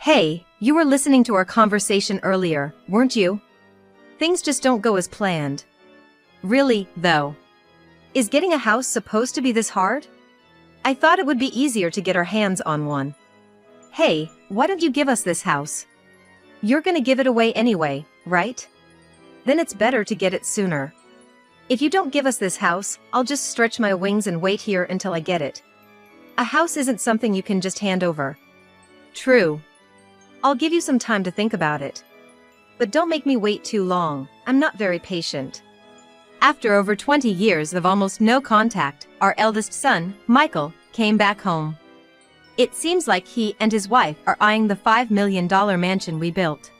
Hey, you were listening to our conversation earlier, weren't you? Things just don't go as planned. Really, though. Is getting a house supposed to be this hard? I thought it would be easier to get our hands on one. Hey, why don't you give us this house? You're gonna give it away anyway, right? Then it's better to get it sooner. If you don't give us this house, I'll just stretch my wings and wait here until I get it. A house isn't something you can just hand over. True. I'll give you some time to think about it. But don't make me wait too long, I'm not very patient. After over 20 years of almost no contact, our eldest son, Michael, came back home. It seems like he and his wife are eyeing the $5 million mansion we built.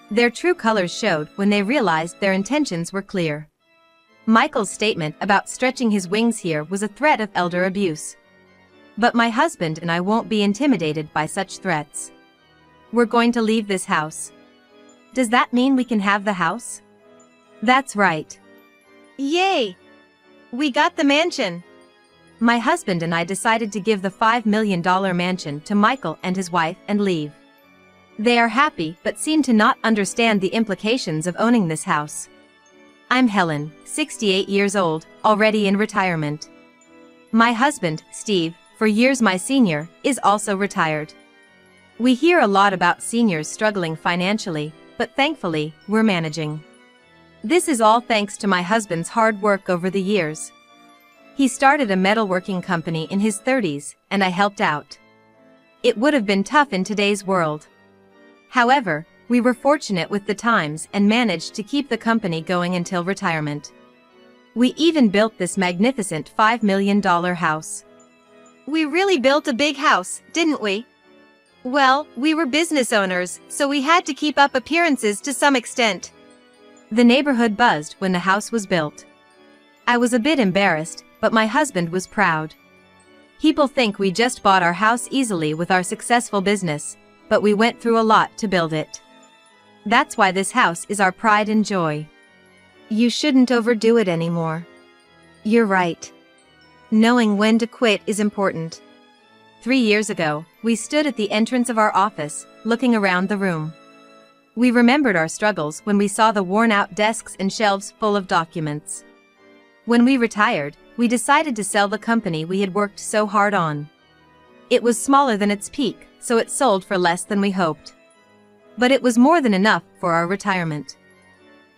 Their true colors showed when they realized their intentions were clear. Michael's statement about stretching his wings here was a threat of elder abuse. But my husband and I won't be intimidated by such threats. We're going to leave this house. Does that mean we can have the house? That's right. Yay! We got the mansion! My husband and I decided to give the $5 million mansion to Michael and his wife and leave. They are happy but seem to not understand the implications of owning this house. I'm Helen, 68 years old, already in retirement. My husband, Steve, for years my senior, is also retired. We hear a lot about seniors struggling financially, but thankfully, we're managing. This is all thanks to my husband's hard work over the years. He started a metalworking company in his 30s, and I helped out. It would have been tough in today's world. However, we were fortunate with the times and managed to keep the company going until retirement. We even built this magnificent $5 million house. We really built a big house, didn't we? Well, we were business owners, so we had to keep up appearances to some extent. The neighborhood buzzed when the house was built. I was a bit embarrassed, but my husband was proud. People think we just bought our house easily with our successful business, but we went through a lot to build it. That's why this house is our pride and joy. You shouldn't overdo it anymore. You're right. Knowing when to quit is important. 3 years ago, we stood at the entrance of our office, looking around the room. We remembered our struggles when we saw the worn-out desks and shelves full of documents. When we retired, we decided to sell the company we had worked so hard on. It was smaller than its peak, so it sold for less than we hoped. But it was more than enough for our retirement.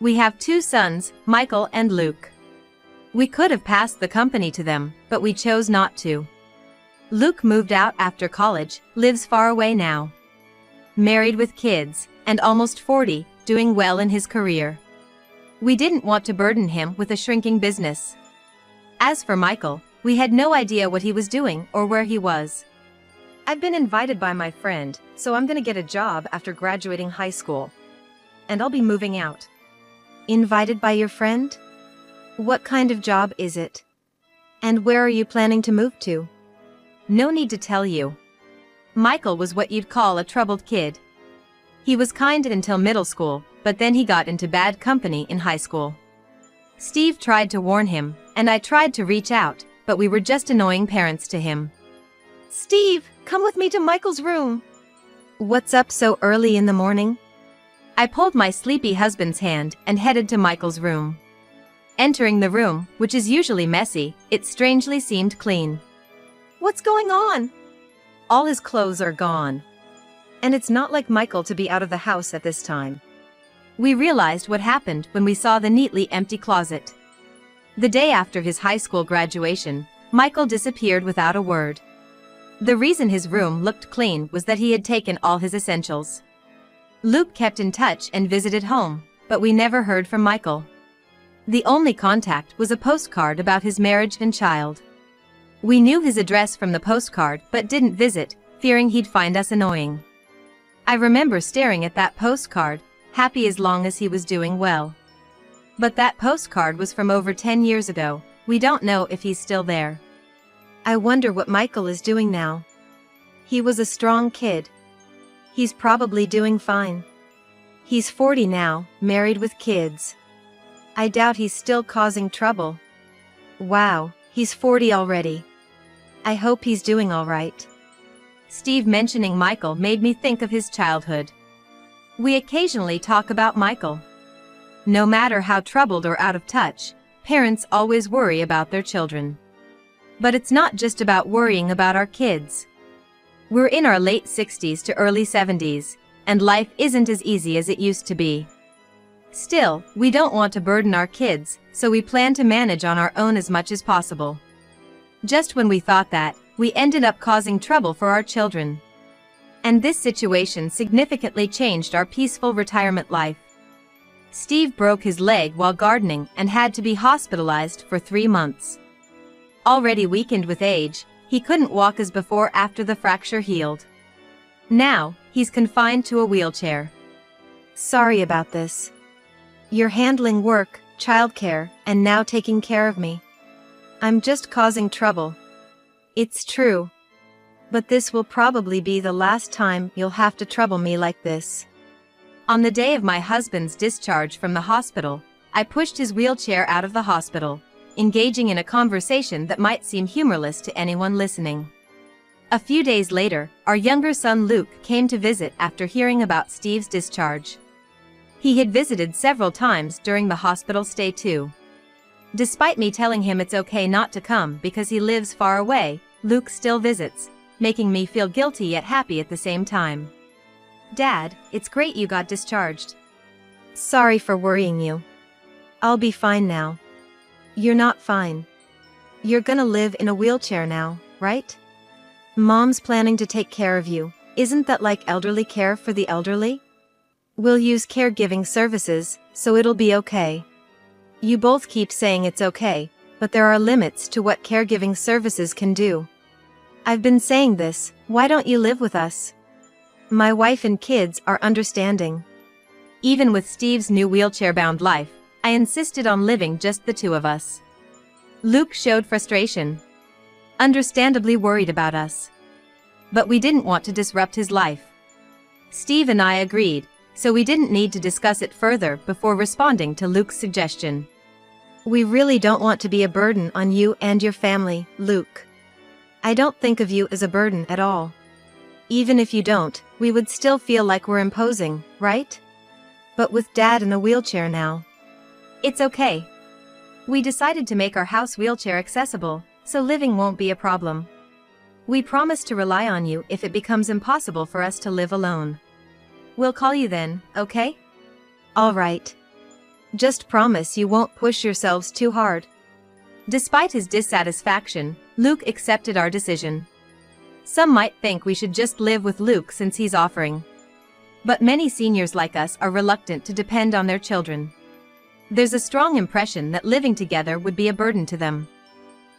We have 2 sons, Michael and Luke. We could have passed the company to them, but we chose not to. Luke moved out after college, lives far away now. Married with kids, and almost 40, doing well in his career. We didn't want to burden him with a shrinking business. As for Michael, we had no idea what he was doing or where he was. I've been invited by my friend, so I'm gonna get a job after graduating high school. And I'll be moving out. Invited by your friend? What kind of job is it? And where are you planning to move to? No need to tell you. Michael was what you'd call a troubled kid. He was kind until middle school, but then he got into bad company in high school. Steve tried to warn him, and I tried to reach out, but we were just annoying parents to him. Steve, come with me to Michael's room. What's up so early in the morning? I pulled my sleepy husband's hand and headed to Michael's room. Entering the room, which is usually messy, it strangely seemed clean. What's going on? All his clothes are gone. And it's not like Michael to be out of the house at this time. We realized what happened when we saw the neatly empty closet. The day after his high school graduation, Michael disappeared without a word. The reason his room looked clean was that he had taken all his essentials. Luke kept in touch and visited home, but we never heard from Michael. The only contact was a postcard about his marriage and child. We knew his address from the postcard but didn't visit, fearing he'd find us annoying. I remember staring at that postcard, happy as long as he was doing well. But that postcard was from over 10 years ago. We don't know if he's still there. I wonder what Michael is doing now. He was a strong kid. He's probably doing fine. He's 40 now, married with kids. I doubt he's still causing trouble. Wow, he's 40 already. I hope he's doing all right. Steve mentioning Michael made me think of his childhood. We occasionally talk about Michael. No matter how troubled or out of touch, parents always worry about their children. But it's not just about worrying about our kids. We're in our late 60s to early 70s, and life isn't as easy as it used to be. Still, we don't want to burden our kids, so we plan to manage on our own as much as possible. Just when we thought that, we ended up causing trouble for our children. And this situation significantly changed our peaceful retirement life. Steve broke his leg while gardening and had to be hospitalized for 3 months. Already weakened with age, he couldn't walk as before after the fracture healed. Now, he's confined to a wheelchair. Sorry about this. You're handling work, childcare, and now taking care of me. I'm just causing trouble. It's true. But this will probably be the last time you'll have to trouble me like this. On the day of my husband's discharge from the hospital, I pushed his wheelchair out of the hospital, engaging in a conversation that might seem humorless to anyone listening. A few days later, our younger son Luke came to visit after hearing about Steve's discharge. He had visited several times during the hospital stay too. Despite me telling him it's okay not to come because he lives far away, Luke still visits, making me feel guilty yet happy at the same time. Dad, it's great you got discharged. Sorry for worrying you. I'll be fine now. You're not fine. You're gonna live in a wheelchair now, right? Mom's planning to take care of you. Isn't that like elderly care for the elderly? We'll use caregiving services, so it'll be okay. You both keep saying it's okay, but there are limits to what caregiving services can do. I've been saying this, why don't you live with us? My wife and kids are understanding. Even with Steve's new wheelchair-bound life, I insisted on living just the two of us. Luke showed frustration, understandably worried about us. But we didn't want to disrupt his life. Steve and I agreed, so we didn't need to discuss it further before responding to Luke's suggestion. We really don't want to be a burden on you and your family, Luke. I don't think of you as a burden at all. Even if you don't, we would still feel like we're imposing, right? But with Dad in a wheelchair now. It's okay. We decided to make our house wheelchair accessible, so living won't be a problem. We promise to rely on you if it becomes impossible for us to live alone. We'll call you then, okay? All right. Just promise you won't push yourselves too hard. Despite his dissatisfaction, Luke accepted our decision. Some might think we should just live with Luke since he's offering. But many seniors like us are reluctant to depend on their children. There's a strong impression that living together would be a burden to them.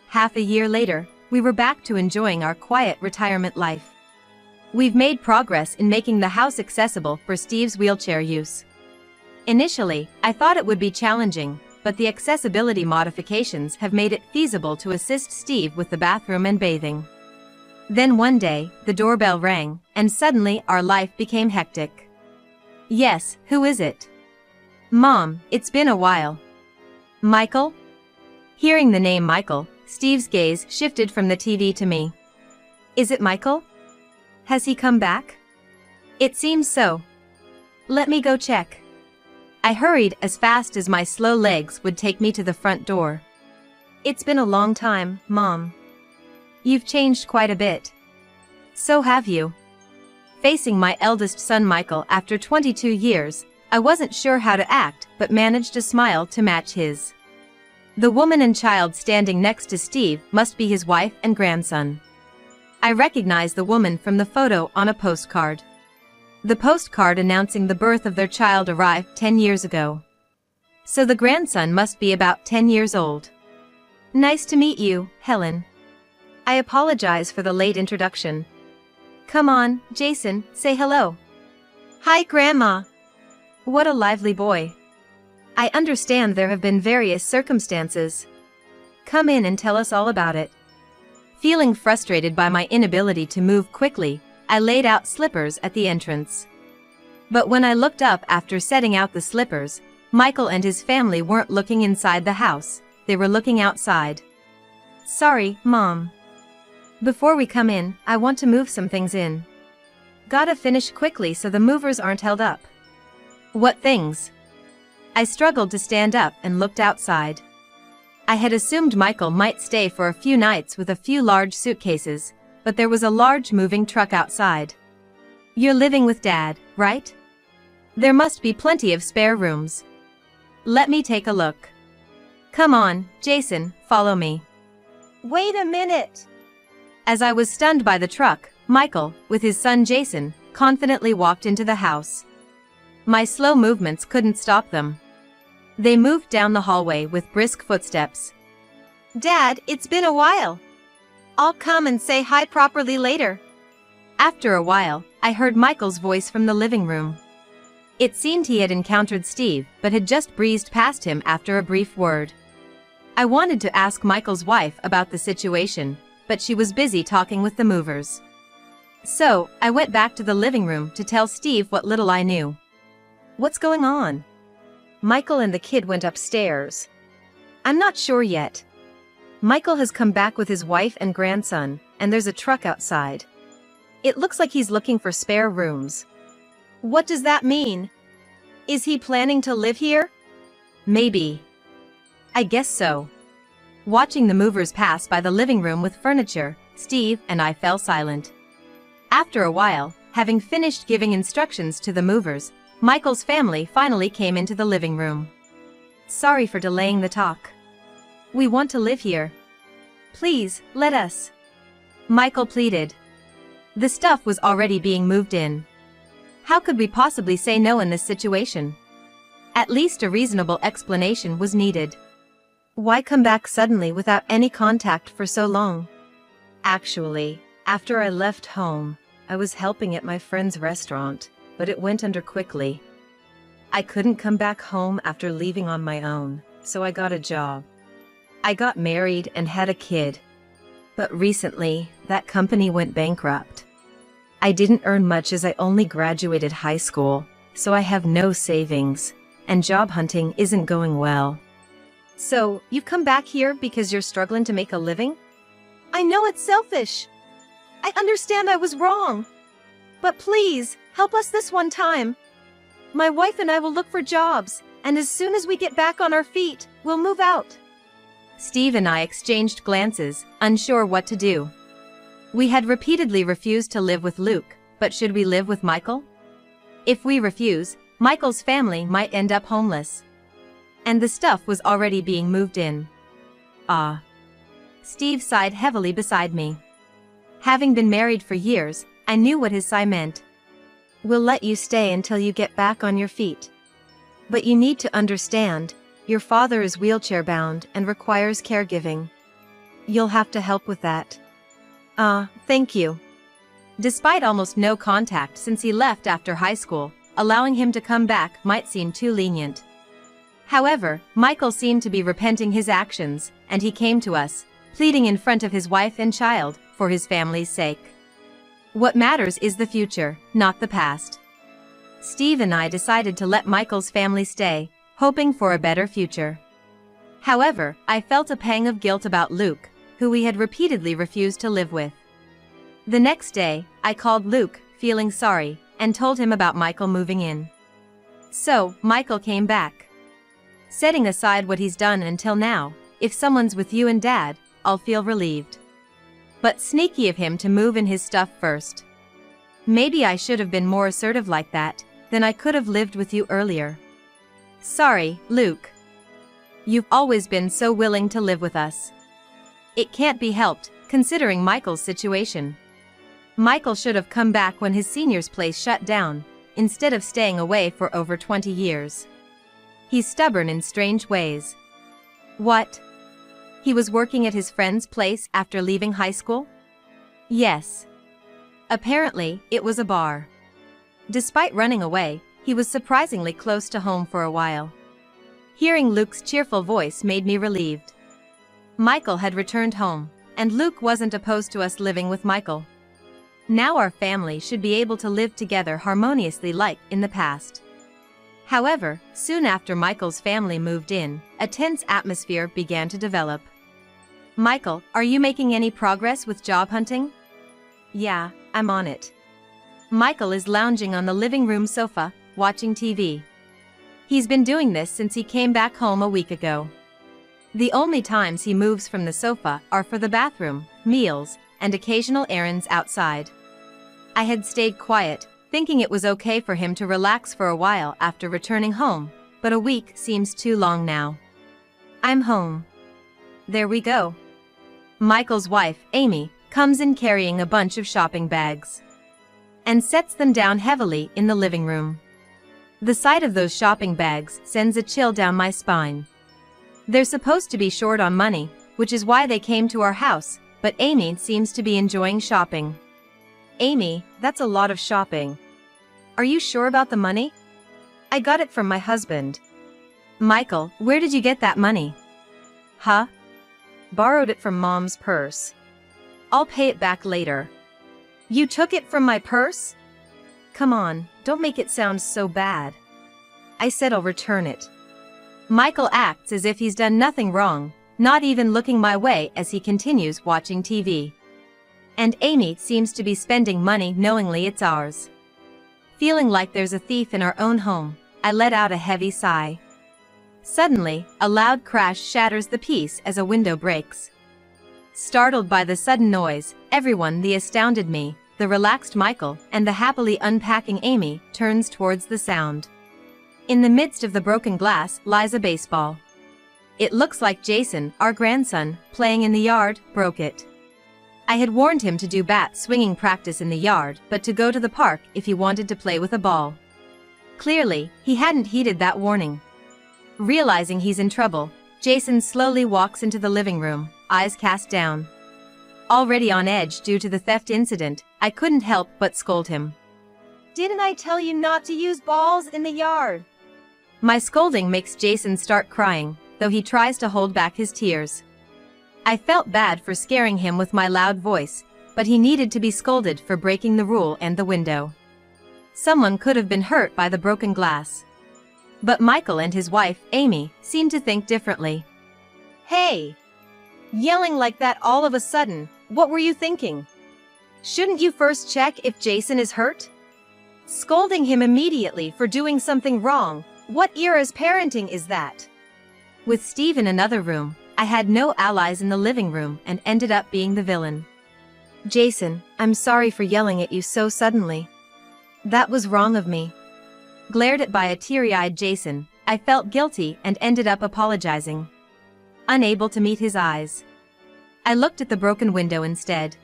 Half a year later, we were back to enjoying our quiet retirement life. We've made progress in making the house accessible for Steve's wheelchair use. Initially, I thought it would be challenging, but the accessibility modifications have made it feasible to assist Steve with the bathroom and bathing. Then one day, the doorbell rang, and suddenly our life became hectic. Yes, who is it? Mom, it's been a while. Michael? Hearing the name Michael, Steve's gaze shifted from the TV to me. Is it Michael? Has he come back? It seems so. Let me go check. I hurried as fast as my slow legs would take me to the front door. It's been a long time, Mom. You've changed quite a bit. So have you. Facing my eldest son Michael after 22 years, I wasn't sure how to act but managed a smile to match his. The woman and child standing next to Steve must be his wife and grandson. I recognized the woman from the photo on a postcard. The postcard announcing the birth of their child arrived 10 years ago. So the grandson must be about 10 years old. Nice to meet you, Helen. I apologize for the late introduction. Come on, Jason, say hello. Hi, Grandma. What a lively boy. I understand there have been various circumstances. Come in and tell us all about it. Feeling frustrated by my inability to move quickly, I laid out slippers at the entrance. But when I looked up after setting out the slippers, Michael and his family weren't looking inside the house, they were looking outside. Sorry, Mom. Before we come in, I want to move some things in. Gotta finish quickly so the movers aren't held up. What things? I struggled to stand up and looked outside. I had assumed Michael might stay for a few nights with a few large suitcases, but there was a large moving truck outside. You're living with Dad, right? There must be plenty of spare rooms. Let me take a look. Come on, Jason, follow me. Wait a minute! As I was stunned by the truck, Michael, with his son Jason, confidently walked into the house. My slow movements couldn't stop them. They moved down the hallway with brisk footsteps. Dad, it's been a while. I'll come and say hi properly later. After a while, I heard Michael's voice from the living room. It seemed he had encountered Steve, but had just breezed past him after a brief word. I wanted to ask Michael's wife about the situation, but she was busy talking with the movers. So, I went back to the living room to tell Steve what little I knew. What's going on? Michael and the kid went upstairs. I'm not sure yet. Michael has come back with his wife and grandson, and there's a truck outside. It looks like he's looking for spare rooms. What does that mean? Is he planning to live here? Maybe. I guess so. Watching the movers pass by the living room with furniture, Steve and I fell silent. After a while, having finished giving instructions to the movers, Michael's family finally came into the living room. Sorry for delaying the talk. We want to live here. Please, let us. Michael pleaded. The stuff was already being moved in. How could we possibly say no in this situation? At least a reasonable explanation was needed. Why come back suddenly without any contact for so long? Actually, after I left home, I was helping at my friend's restaurant, but it went under quickly. I couldn't come back home after leaving on my own, so I got a job. I got married and had a kid. But recently, that company went bankrupt. I didn't earn much as I only graduated high school, so I have no savings, and job hunting isn't going well. So, you've come back here because you're struggling to make a living? I know it's selfish. I understand I was wrong. But please, help us this one time. My wife and I will look for jobs, and as soon as we get back on our feet, we'll move out. Steve and I exchanged glances, unsure what to do. We had repeatedly refused to live with Luke, but should we live with Michael? If we refuse, Michael's family might end up homeless. And the stuff was already being moved in. Ah. Steve sighed heavily beside me. Having been married for years, I knew what his sigh meant. We'll let you stay until you get back on your feet. But you need to understand, your father is wheelchair-bound and requires caregiving. You'll have to help with that. Thank you. Despite almost no contact since he left after high school, allowing him to come back might seem too lenient. However, Michael seemed to be repenting his actions, and he came to us, pleading in front of his wife and child, for his family's sake. What matters is the future, not the past. Steve and I decided to let Michael's family stay, hoping for a better future. However, I felt a pang of guilt about Luke, who we had repeatedly refused to live with. The next day, I called Luke, feeling sorry, and told him about Michael moving in. So, Michael came back. Setting aside what he's done until now, if someone's with you and Dad, I'll feel relieved. But sneaky of him to move in his stuff first. Maybe I should have been more assertive like that, then I could have lived with you earlier. Sorry, Luke. You've always been so willing to live with us. It can't be helped, considering Michael's situation. Michael should have come back when his senior's place shut down, instead of staying away for over 20 years. He's stubborn in strange ways. What? He was working at his friend's place after leaving high school? Yes. Apparently, it was a bar. Despite running away, he was surprisingly close to home for a while. Hearing Luke's cheerful voice made me relieved. Michael had returned home, and Luke wasn't opposed to us living with Michael. Now our family should be able to live together harmoniously like in the past. However, soon after Michael's family moved in, a tense atmosphere began to develop. Michael, are you making any progress with job hunting? Yeah, I'm on it. Michael is lounging on the living room sofa, watching TV. He's been doing this since he came back home a week ago. The only times he moves from the sofa are for the bathroom, meals, and occasional errands outside. I had stayed quiet, thinking it was okay for him to relax for a while after returning home, but a week seems too long now. I'm home. There we go. Michael's wife, Amy, comes in carrying a bunch of shopping bags and sets them down heavily in the living room. The sight of those shopping bags sends a chill down my spine. They're supposed to be short on money, which is why they came to our house, but Amy seems to be enjoying shopping. Amy, that's a lot of shopping. Are you sure about the money? I got it from my husband. Michael, where did you get that money? Huh? Borrowed it from Mom's purse. I'll pay it back later. You took it from my purse? Come on, don't make it sound so bad. I said I'll return it. Michael acts as if he's done nothing wrong, not even looking my way as he continues watching TV. And Amy seems to be spending money knowingly it's ours. Feeling like there's a thief in our own home, I let out a heavy sigh. Suddenly, a loud crash shatters the peace as a window breaks. Startled by the sudden noise, everyone, the astounded me, the relaxed Michael, and the happily unpacking Amy, turns towards the sound. In the midst of the broken glass lies a baseball. It looks like Jason, our grandson, playing in the yard, broke it. I had warned him to do bat swinging practice in the yard, but to go to the park if he wanted to play with a ball. Clearly, he hadn't heeded that warning. Realizing he's in trouble, Jason slowly walks into the living room, eyes cast down. Already on edge due to the theft incident, I couldn't help but scold him. Didn't I tell you not to use balls in the yard? My scolding makes Jason start crying, though he tries to hold back his tears. I felt bad for scaring him with my loud voice, but he needed to be scolded for breaking the rule and the window. Someone could have been hurt by the broken glass. But Michael and his wife, Amy, seemed to think differently. Hey! Yelling like that all of a sudden, what were you thinking? Shouldn't you first check if Jason is hurt? Scolding him immediately for doing something wrong, what era's parenting is that? With Steve in another room, I had no allies in the living room and ended up being the villain. Jason, I'm sorry for yelling at you so suddenly. That was wrong of me. Glared at by a teary-eyed Jason, I felt guilty and ended up apologizing. Unable to meet his eyes, I looked at the broken window instead.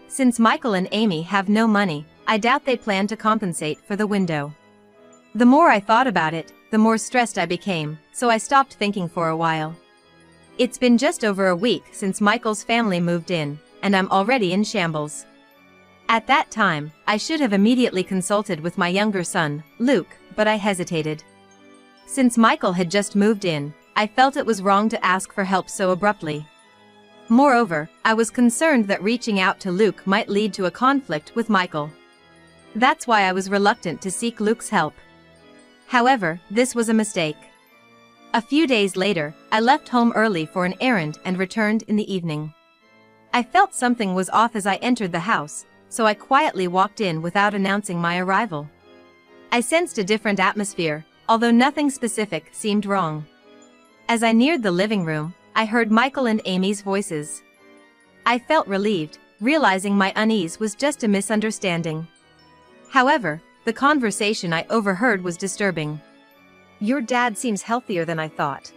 Since Michael and Amy have no money, I doubt they plan to compensate for the window. The more I thought about it, the more stressed I became, so I stopped thinking for a while. It's been just over a week since Michael's family moved in, and I'm already in shambles. At that time, I should have immediately consulted with my younger son, Luke, but I hesitated. Since Michael had just moved in, I felt it was wrong to ask for help so abruptly. Moreover, I was concerned that reaching out to Luke might lead to a conflict with Michael. That's why I was reluctant to seek Luke's help. However, this was a mistake. A few days later, I left home early for an errand and returned in the evening. I felt something was off as I entered the house, so I quietly walked in without announcing my arrival. I sensed a different atmosphere, although nothing specific seemed wrong. As I neared the living room, I heard Michael and Amy's voices. I felt relieved, realizing my unease was just a misunderstanding. However, the conversation I overheard was disturbing. Your dad seems healthier than I thought.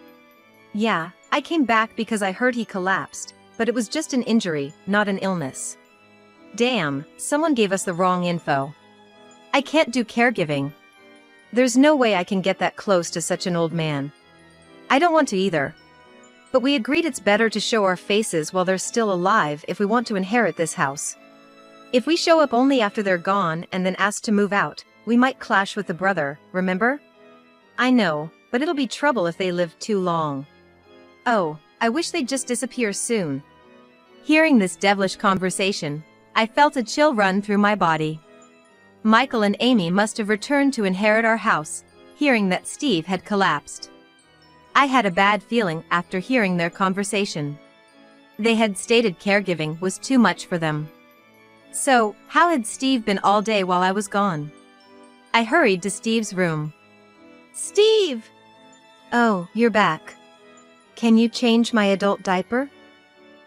Yeah, I came back because I heard he collapsed, but it was just an injury, not an illness. Damn, someone gave us the wrong info. I can't do caregiving. There's no way I can get that close to such an old man. I don't want to either. But we agreed it's better to show our faces while they're still alive if we want to inherit this house. If we show up only after they're gone and then ask to move out, we might clash with the brother, remember? I know, but it'll be trouble if they live too long. Oh, I wish they'd just disappear soon. Hearing this devilish conversation, I felt a chill run through my body. Michael and Amy must have returned to inherit our house, hearing that Steve had collapsed. I had a bad feeling after hearing their conversation. They had stated caregiving was too much for them. So, how had Steve been all day while I was gone? I hurried to Steve's room. Steve! Oh, you're back. Can you change my adult diaper?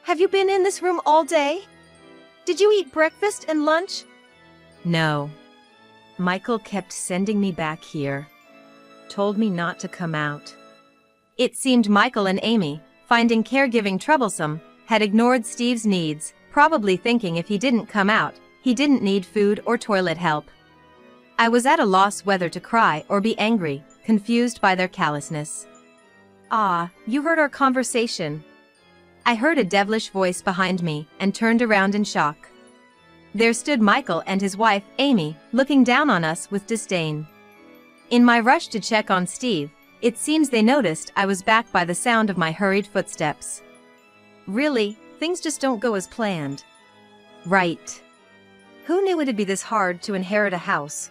Have you been in this room all day? Did you eat breakfast and lunch? No. Michael kept sending me back here. Told me not to come out. It seemed Michael and Amy, finding caregiving troublesome, had ignored Steve's needs, probably thinking if he didn't come out, he didn't need food or toilet help. I was at a loss whether to cry or be angry, confused by their callousness. Ah, you heard our conversation. I heard a devilish voice behind me and turned around in shock. There stood Michael and his wife, Amy, looking down on us with disdain. In my rush to check on Steve, it seems they noticed I was back by the sound of my hurried footsteps. Really, things just don't go as planned. Right. Who knew it'd be this hard to inherit a house?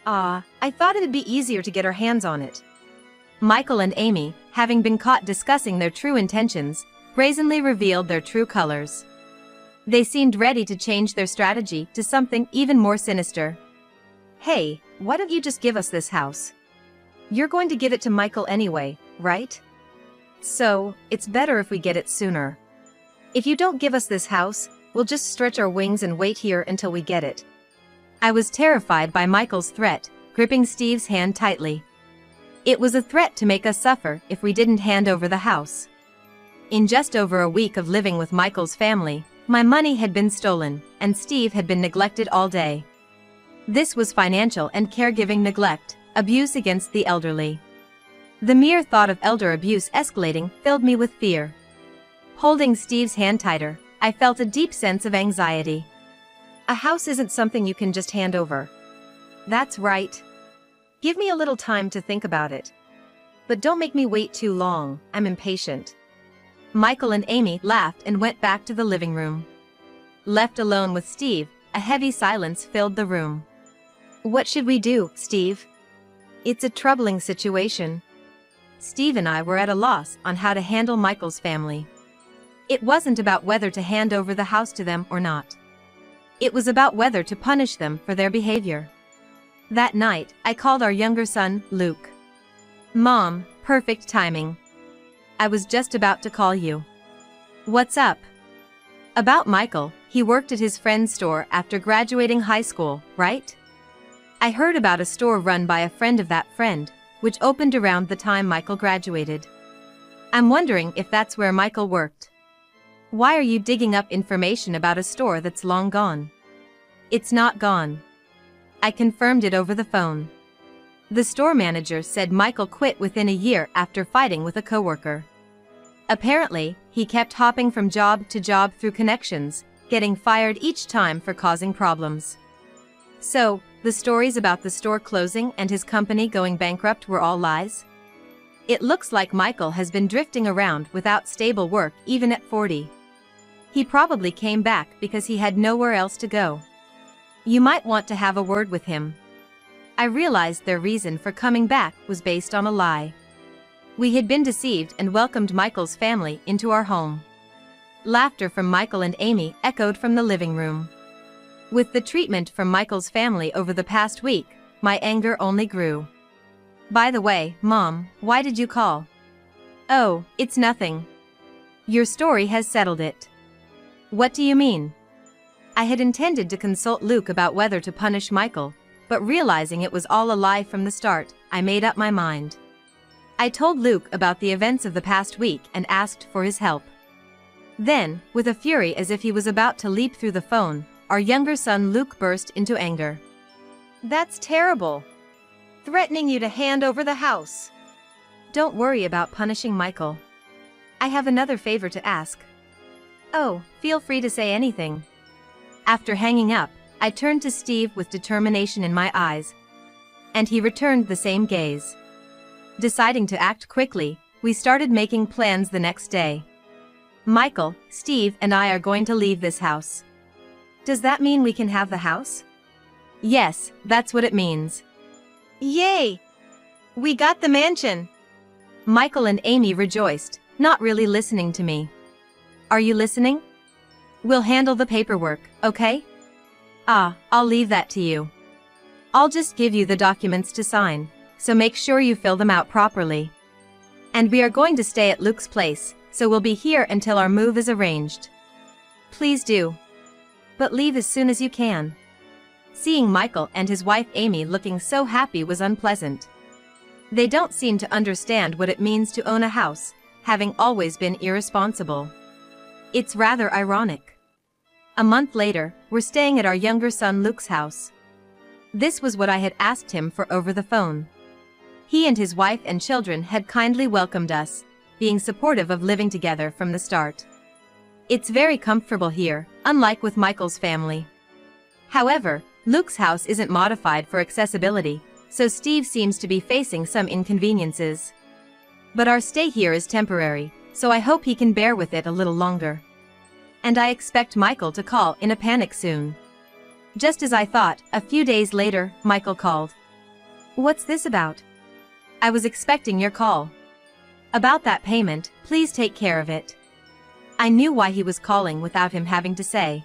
I thought it'd be easier to get our hands on it. Michael and Amy, having been caught discussing their true intentions, brazenly revealed their true colors. They seemed ready to change their strategy to something even more sinister. Hey, why don't you just give us this house? You're going to give it to Michael anyway, right? So, it's better if we get it sooner. If you don't give us this house, we'll just stretch our wings and wait here until we get it. I was terrified by Michael's threat, gripping Steve's hand tightly. It was a threat to make us suffer if we didn't hand over the house. In just over a week of living with Michael's family, my money had been stolen, and Steve had been neglected all day. This was financial and caregiving neglect, abuse against the elderly. The mere thought of elder abuse escalating filled me with fear. Holding Steve's hand tighter, I felt a deep sense of anxiety. A house isn't something you can just hand over. That's right. Give me a little time to think about it. But don't make me wait too long, I'm impatient. Michael and Amy laughed and went back to the living room. Left alone with Steve, a heavy silence filled the room. What should we do, Steve? It's a troubling situation. Steve and I were at a loss on how to handle Michael's family. It wasn't about whether to hand over the house to them or not. It was about whether to punish them for their behavior. That night, I called our younger son, Luke. Mom, perfect timing. I was just about to call you. What's up? About Michael, he worked at his friend's store after graduating high school, right? I heard about a store run by a friend of that friend, which opened around the time Michael graduated. I'm wondering if that's where Michael worked. Why are you digging up information about a store that's long gone? It's not gone. I confirmed it over the phone. The store manager said Michael quit within a year after fighting with a coworker. Apparently, he kept hopping from job to job through connections, getting fired each time for causing problems. So, the stories about the store closing and his company going bankrupt were all lies? It looks like Michael has been drifting around without stable work even at 40. He probably came back because he had nowhere else to go. You might want to have a word with him. I realized their reason for coming back was based on a lie. We had been deceived and welcomed Michael's family into our home. Laughter from Michael and Amy echoed from the living room. With the treatment from Michael's family over the past week, my anger only grew. By the way, Mom, why did you call? Oh, it's nothing. Your story has settled it. What do you mean? I had intended to consult Luke about whether to punish Michael, but realizing it was all a lie from the start, I made up my mind. I told Luke about the events of the past week and asked for his help. Then, with a fury as if he was about to leap through the phone, our younger son Luke burst into anger. That's terrible. Threatening you to hand over the house. Don't worry about punishing Michael. I have another favor to ask. Oh, feel free to say anything. After hanging up, I turned to Steve with determination in my eyes. And he returned the same gaze. Deciding to act quickly, we started making plans the next day. Michael, Steve, and I are going to leave this house. Does that mean we can have the house? Yes, that's what it means. Yay! We got the mansion! Michael and Amy rejoiced, not really listening to me. Are you listening? We'll handle the paperwork, okay? I'll leave that to you. I'll just give you the documents to sign, so make sure you fill them out properly. And we are going to stay at Luke's place, so we'll be here until our move is arranged. Please do. But leave as soon as you can. Seeing Michael and his wife Amy looking so happy was unpleasant. They don't seem to understand what it means to own a house, having always been irresponsible. It's rather ironic. A month later, we're staying at our younger son Luke's house. This was what I had asked him for over the phone. He and his wife and children had kindly welcomed us, being supportive of living together from the start. It's very comfortable here, unlike with Michael's family. However, Luke's house isn't modified for accessibility, so Steve seems to be facing some inconveniences. But our stay here is temporary, so I hope he can bear with it a little longer. And I expect Michael to call in a panic soon. Just as I thought, a few days later, Michael called. What's this about? I was expecting your call. About that payment, please take care of it. I knew why he was calling without him having to say.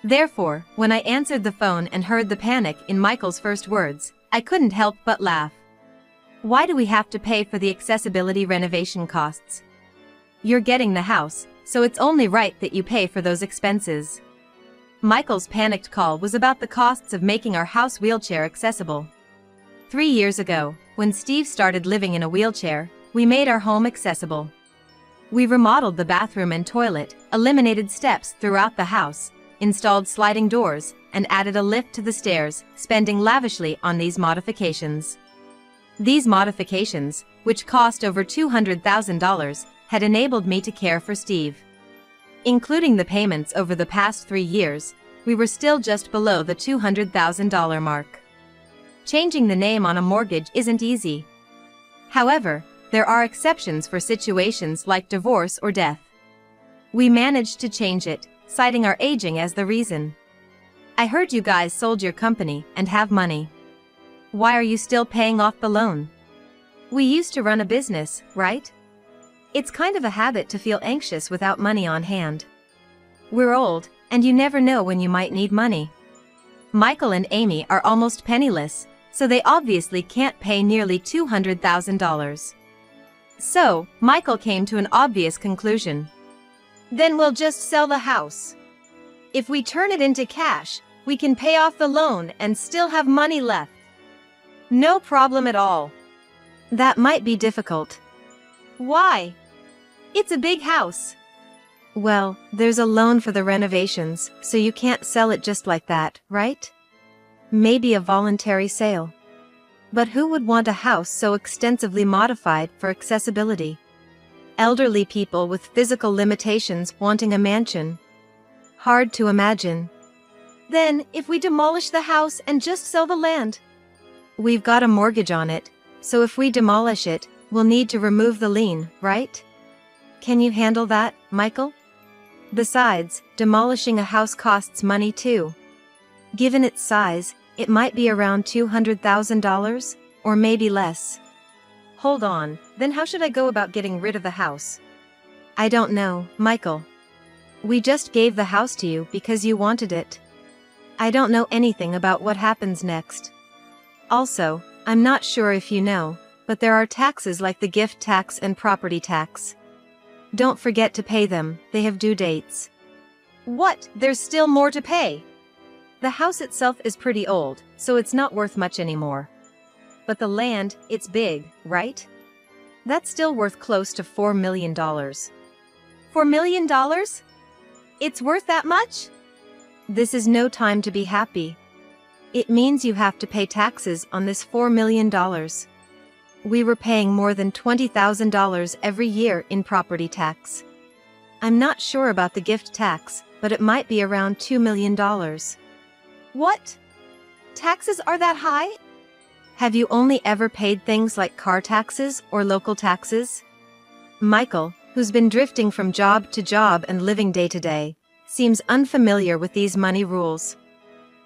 Therefore, when I answered the phone and heard the panic in Michael's first words, I couldn't help but laugh. Why do we have to pay for the accessibility renovation costs? You're getting the house, so it's only right that you pay for those expenses. Michael's panicked call was about the costs of making our house wheelchair accessible. 3 years ago, when Steve started living in a wheelchair, we made our home accessible. We remodeled the bathroom and toilet, eliminated steps throughout the house, installed sliding doors, and added a lift to the stairs, spending lavishly on these modifications. These modifications, which cost over $200,000, had enabled me to care for Steve. Including the payments over the past 3 years, we were still just below the $200,000 mark. Changing the name on a mortgage isn't easy. However, there are exceptions for situations like divorce or death. We managed to change it, citing our aging as the reason. I heard you guys sold your company and have money. Why are you still paying off the loan? We used to run a business, right? It's kind of a habit to feel anxious without money on hand. We're old, and you never know when you might need money. Michael and Amy are almost penniless, so they obviously can't pay nearly $200,000. So, Michael came to an obvious conclusion. Then we'll just sell the house. If we turn it into cash, we can pay off the loan and still have money left. No problem at all. That might be difficult. Why? It's a big house. Well, there's a loan for the renovations, so you can't sell it just like that, right? Maybe a voluntary sale. But who would want a house so extensively modified for accessibility? Elderly people with physical limitations wanting a mansion. Hard to imagine. Then, if we demolish the house and just sell the land? We've got a mortgage on it, so if we demolish it, we'll need to remove the lien, right? Can you handle that, Michael? Besides, demolishing a house costs money too. Given its size, it might be around $200,000, or maybe less. Hold on, then how should I go about getting rid of the house? I don't know, Michael. We just gave the house to you because you wanted it. I don't know anything about what happens next. Also, I'm not sure if you know, but there are taxes like the gift tax and property tax. Don't forget to pay them, they have due dates. What? There's still more to pay? The house itself is pretty old, so it's not worth much anymore. But the land, it's big, right? That's still worth close to $4 million. $4 million? It's worth that much? This is no time to be happy. It means you have to pay taxes on this $4 million. We were paying more than $20,000 every year in property tax. I'm not sure about the gift tax, but it might be around $2 million. What? Taxes are that high? Have you only ever paid things like car taxes or local taxes? Michael, who's been drifting from job to job and living day to day, seems unfamiliar with these money rules.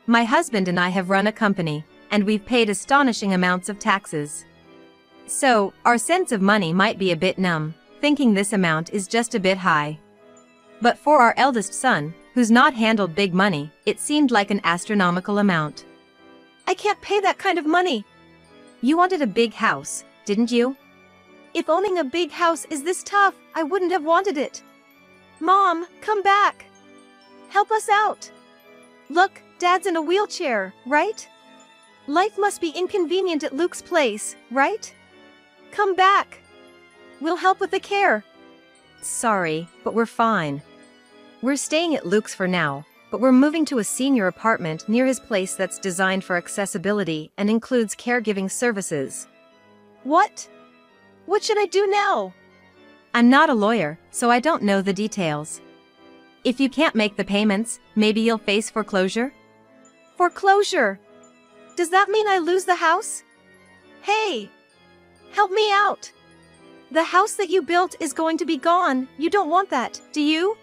My husband and I have run a company, and we've paid astonishing amounts of taxes. So, our sense of money might be a bit numb, thinking this amount is just a bit high. But for our eldest son, who's not handled big money, it seemed like an astronomical amount. I can't pay that kind of money. You wanted a big house, didn't you? If owning a big house is this tough, I wouldn't have wanted it. Mom, come back. Help us out. Look, Dad's in a wheelchair, right? Life must be inconvenient at Luke's place, right? Come back. We'll help with the care. Sorry, but we're fine. We're staying at Luke's for now, but we're moving to a senior apartment near his place that's designed for accessibility and includes caregiving services. What? What should I do now? I'm not a lawyer, so I don't know the details. If you can't make the payments, maybe you'll face foreclosure? Foreclosure? Does that mean I lose the house? Hey! Help me out! The house that you built is going to be gone. You don't want that, do you?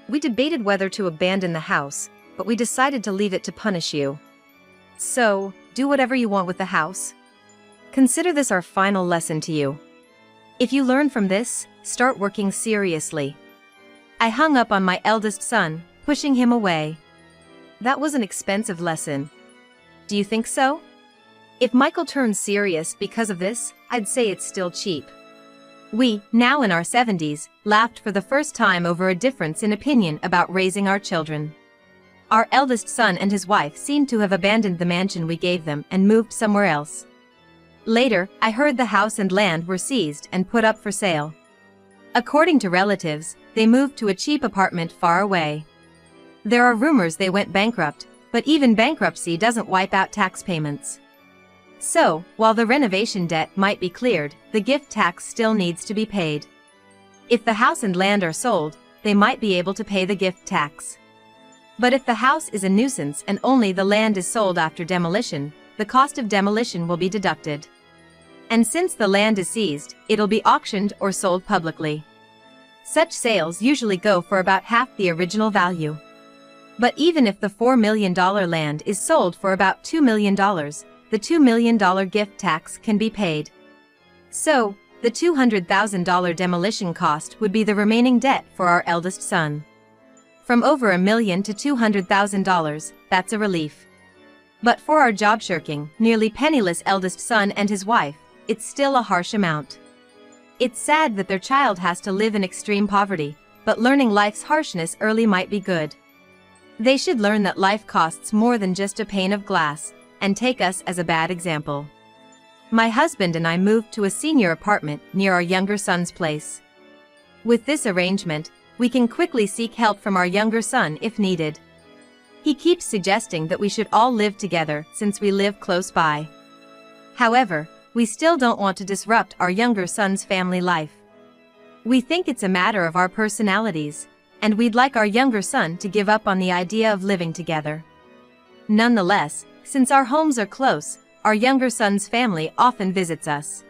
We debated whether to abandon the house, but we decided to leave it to punish you. So, do whatever you want with the house. Consider this our final lesson to you. If you learn from this, start working seriously. I hung up on my eldest son, pushing him away. That was an expensive lesson. Do you think so? If Michael turns serious because of this, I'd say it's still cheap. We, now in our 70s, laughed for the first time over a difference in opinion about raising our children. Our eldest son and his wife seemed to have abandoned the mansion we gave them and moved somewhere else. Later, I heard the house and land were seized and put up for sale. According to relatives, they moved to a cheap apartment far away. There are rumors they went bankrupt, but even bankruptcy doesn't wipe out tax payments. So, while the renovation debt might be cleared, the gift tax still needs to be paid. If the house and land are sold, they might be able to pay the gift tax. But if the house is a nuisance and only the land is sold after demolition, the cost of demolition will be deducted. And since the land is seized, it'll be auctioned or sold publicly. Such sales usually go for about half the original value. But even if the $4 million land is sold for about $2 million, the $2 million gift tax can be paid. So, the $200,000 demolition cost would be the remaining debt for our eldest son. From over $1 million to $200,000, that's a relief. But for our job shirking, nearly penniless eldest son and his wife, it's still a harsh amount. It's sad that their child has to live in extreme poverty, but learning life's harshness early might be good. They should learn that life costs more than just a pane of glass, and take us as a bad example. My husband and I moved to a senior apartment near our younger son's place. With this arrangement, we can quickly seek help from our younger son if needed. He keeps suggesting that we should all live together since we live close by. However, we still don't want to disrupt our younger son's family life. We think it's a matter of our personalities, and we'd like our younger son to give up on the idea of living together. Nonetheless, since our homes are close, our younger son's family often visits us.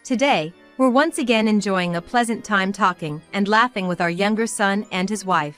Today, we're once again enjoying a pleasant time talking and laughing with our younger son and his wife.